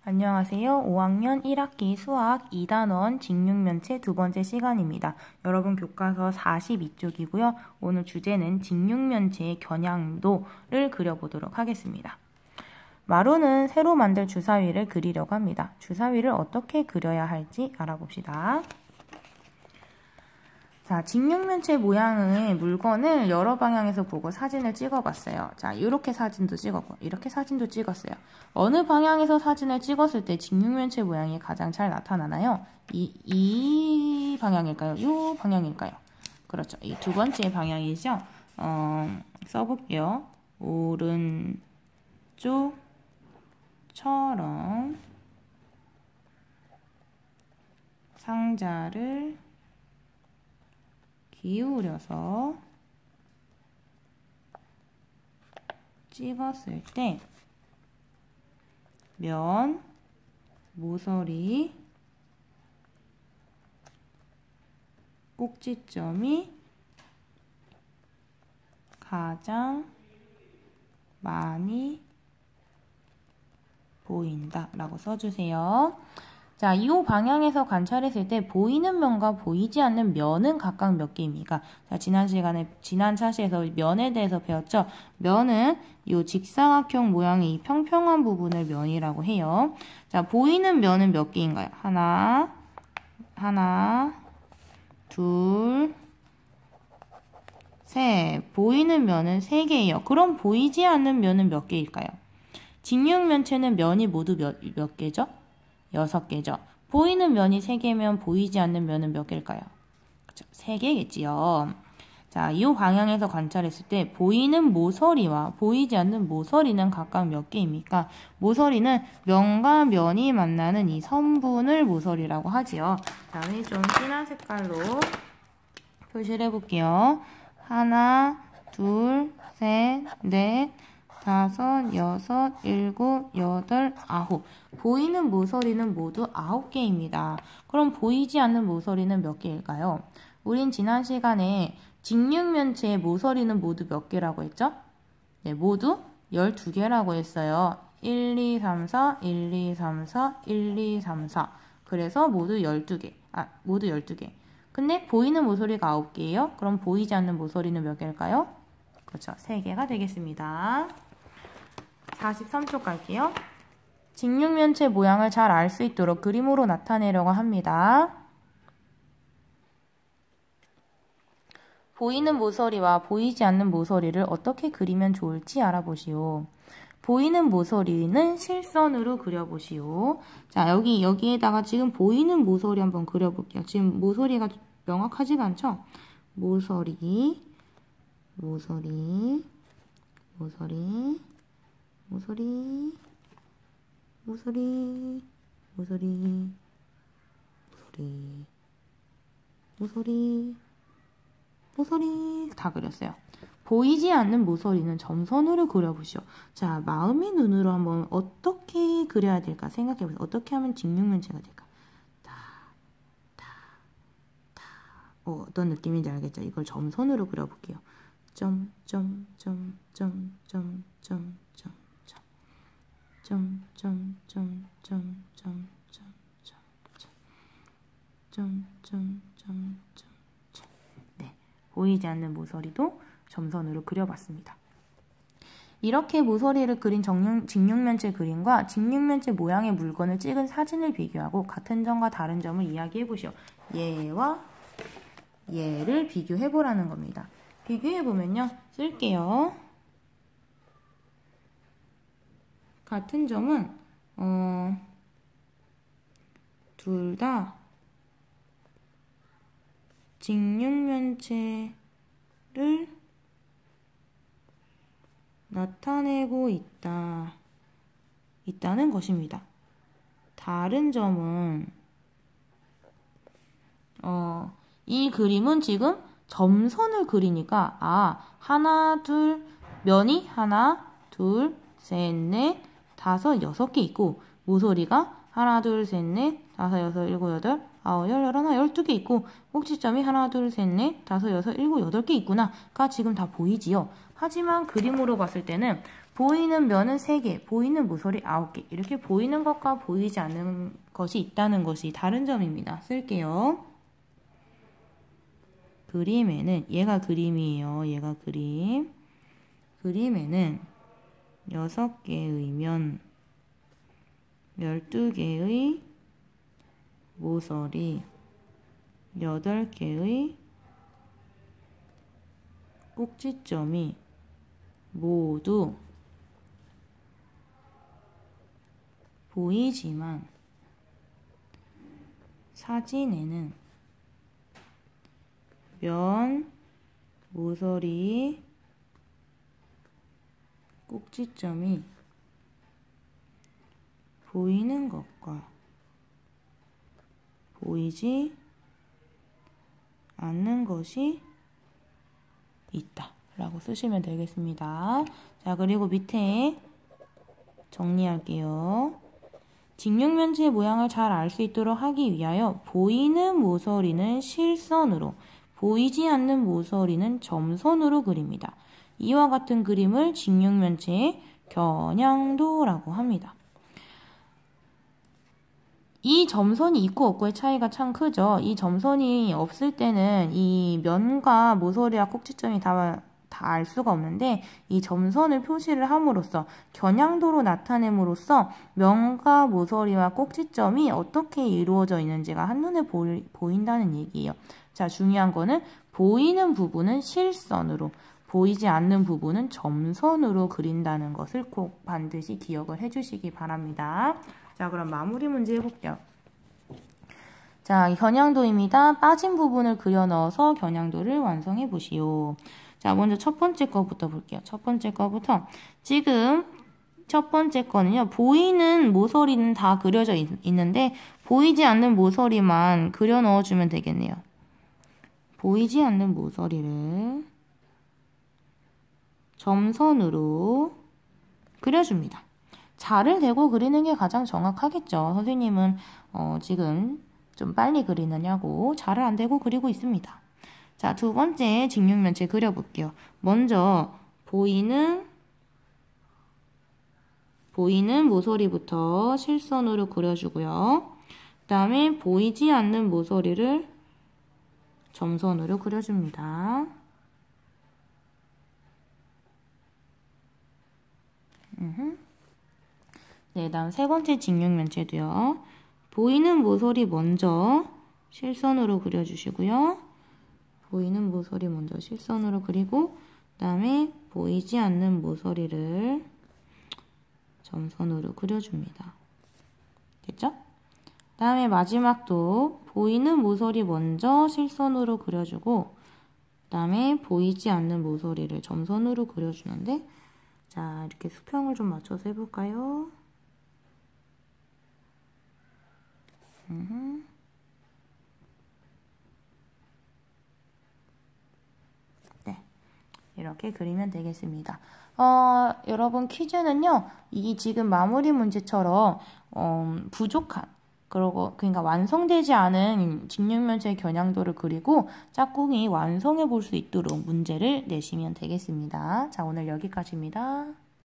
안녕하세요. 5학년 1학기 수학 2단원 직육면체 두 번째 시간입니다. 여러분 교과서 42쪽이고요. 오늘 주제는 직육면체의 겨냥도를 그려보도록 하겠습니다. 마루는 새로 만들 주사위를 그리려고 합니다. 주사위를 어떻게 그려야 할지 알아봅시다. 자, 직육면체 모양의 물건을 여러 방향에서 보고 사진을 찍어봤어요. 자, 이렇게 사진도 찍었고, 이렇게 사진도 찍었어요. 어느 방향에서 사진을 찍었을 때 직육면체 모양이 가장 잘 나타나나요? 이 방향일까요? 이 방향일까요? 그렇죠. 이 두 번째 방향이죠. 써볼게요. 오른쪽처럼 상자를 기울여서 찍었을 때 면, 모서리, 꼭지점이 가장 많이 보인다 라고 써주세요. 자, 이 방향에서 관찰했을 때 보이는 면과 보이지 않는 면은 각각 몇 개입니까? 자, 지난 차시에서 면에 대해서 배웠죠? 면은 이 직사각형 모양의 이 평평한 부분을 면이라고 해요. 자, 보이는 면은 몇 개인가요? 하나, 둘, 셋. 보이는 면은 3개예요. 그럼 보이지 않는 면은 몇 개일까요? 직육면체는 면이 모두 몇 개죠? 6개죠. 보이는 면이 3개면 보이지 않는 면은 몇 개일까요? 그렇죠. 3개겠지요. 자, 이 방향에서 관찰했을 때 보이는 모서리와 보이지 않는 모서리는 각각 몇 개입니까? 모서리는 면과 면이 만나는 이 선분을 모서리라고 하지요. 다음에 좀 진한 색깔로 표시를 해볼게요. 하나, 둘, 셋, 넷, 5, 6, 7, 8, 9. 보이는 모서리는 모두 9개입니다. 그럼 보이지 않는 모서리는 몇 개일까요? 우린 지난 시간에 직육면체의 모서리는 모두 몇 개라고 했죠? 네, 모두 12개라고 했어요. 1, 2, 3, 4, 1, 2, 3, 4, 1, 2, 3, 4. 그래서 모두 12개. 모두 12개. 근데 보이는 모서리가 9개예요. 그럼 보이지 않는 모서리는 몇 개일까요? 그렇죠. 3개가 되겠습니다. 43쪽 갈게요. 직육면체 모양을 잘 알 수 있도록 그림으로 나타내려고 합니다. 보이는 모서리와 보이지 않는 모서리를 어떻게 그리면 좋을지 알아보시오. 보이는 모서리는 실선으로 그려보시오. 자, 여기에다가 지금 보이는 모서리 한번 그려볼게요. 지금 모서리가 명확하지가 않죠? 모서리, 다 그렸어요. 보이지 않는 모서리는 점선으로 그려보시오. 자, 마음의 눈으로 한번 어떻게 그려야 될까 생각해보세요. 어떻게 하면 직육면체가 될까? 어떤 느낌인지 알겠죠? 이걸 점선으로 그려볼게요. 점. 네, 보이지 않는 모서리도 점선으로 그려봤습니다. 이렇게 모서리를 그린 직육면체 그림과 직육면체 모양의 물건을 찍은 사진을 비교하고 같은 점과 다른 점을 이야기해보시오. 얘와 얘를 비교해보라는 겁니다. 비교해보면요. 쓸게요. 같은 점은 둘 다 직육면체를 나타내고 있다는 것입니다. 다른 점은 이 그림은 지금 점선을 그리니까 하나, 둘, 면이 하나, 둘, 셋, 넷, 5, 6개 있고 모서리가 하나, 둘, 셋, 넷, 5, 6, 7, 8, 9, 10, 11, 12개 있고 꼭지점이 하나, 둘, 셋, 넷, 5, 6, 7, 8개 있구나가 지금 다 보이지요. 하지만 그림으로 봤을 때는 보이는 면은 3개, 보이는 모서리 9개. 이렇게 보이는 것과 보이지 않는 것이 있다는 것이 다른 점입니다. 쓸게요. 그림에는, 얘가 그림이에요. 얘가 그림. 그림에는 6개의 면, 12개의 모서리, 8개의 꼭지점이 모두 보이지만 사진에는 면, 모서리, 꼭지점이 보이는 것과 보이지 않는 것이 있다 라고 쓰시면 되겠습니다. 자, 그리고 밑에 정리할게요. 직육면체의 모양을 잘 알 수 있도록 하기 위하여 보이는 모서리는 실선으로, 보이지 않는 모서리는 점선으로 그립니다. 이와 같은 그림을 직육면체의 겨냥도라고 합니다. 이 점선이 있고 없고의 차이가 참 크죠. 이 점선이 없을 때는 이 면과 모서리와 꼭지점이 다 알 수가 없는데, 이 점선을 표시를 함으로써, 겨냥도로 나타냄으로써 면과 모서리와 꼭지점이 어떻게 이루어져 있는지가 한눈에 보인다는 얘기예요. 자, 중요한 거는 보이는 부분은 실선으로, 보이지 않는 부분은 점선으로 그린다는 것을 꼭 반드시 기억을 해주시기 바랍니다. 자, 그럼 마무리 문제 해볼게요. 자, 겨냥도입니다. 빠진 부분을 그려 넣어서 겨냥도를 완성해 보시오. 자, 먼저 첫 번째 거부터 볼게요. 첫 번째 거부터. 지금 첫 번째 거는요, 보이는 모서리는 다 그려져 있는데 보이지 않는 모서리만 그려 넣어주면 되겠네요. 보이지 않는 모서리를 점선으로 그려줍니다. 자를 대고 그리는 게 가장 정확하겠죠. 선생님은 지금 좀 빨리 그리느냐고 자를 안 대고 그리고 있습니다. 자, 두 번째 직육면체 그려볼게요. 먼저 보이는 모서리부터 실선으로 그려주고요. 그 다음에 보이지 않는 모서리를 점선으로 그려줍니다. 네, 다음 세 번째 직육면체도요. 보이는 모서리 먼저 실선으로 그려주시고요. 보이는 모서리 먼저 실선으로 그리고, 그 다음에 보이지 않는 모서리를 점선으로 그려줍니다. 됐죠? 그 다음에 마지막도 보이는 모서리 먼저 실선으로 그려주고, 그 다음에 보이지 않는 모서리를 점선으로 그려주는데, 자, 이렇게 수평을 좀 맞춰서 해볼까요? 네, 이렇게 그리면 되겠습니다. 여러분 퀴즈는요, 이 지금 마무리 문제처럼 부족한, 그러니까 완성되지 않은 직육면체의 겨냥도를 그리고 짝꿍이 완성해 볼 수 있도록 문제를 내시면 되겠습니다. 자, 오늘 여기까지입니다.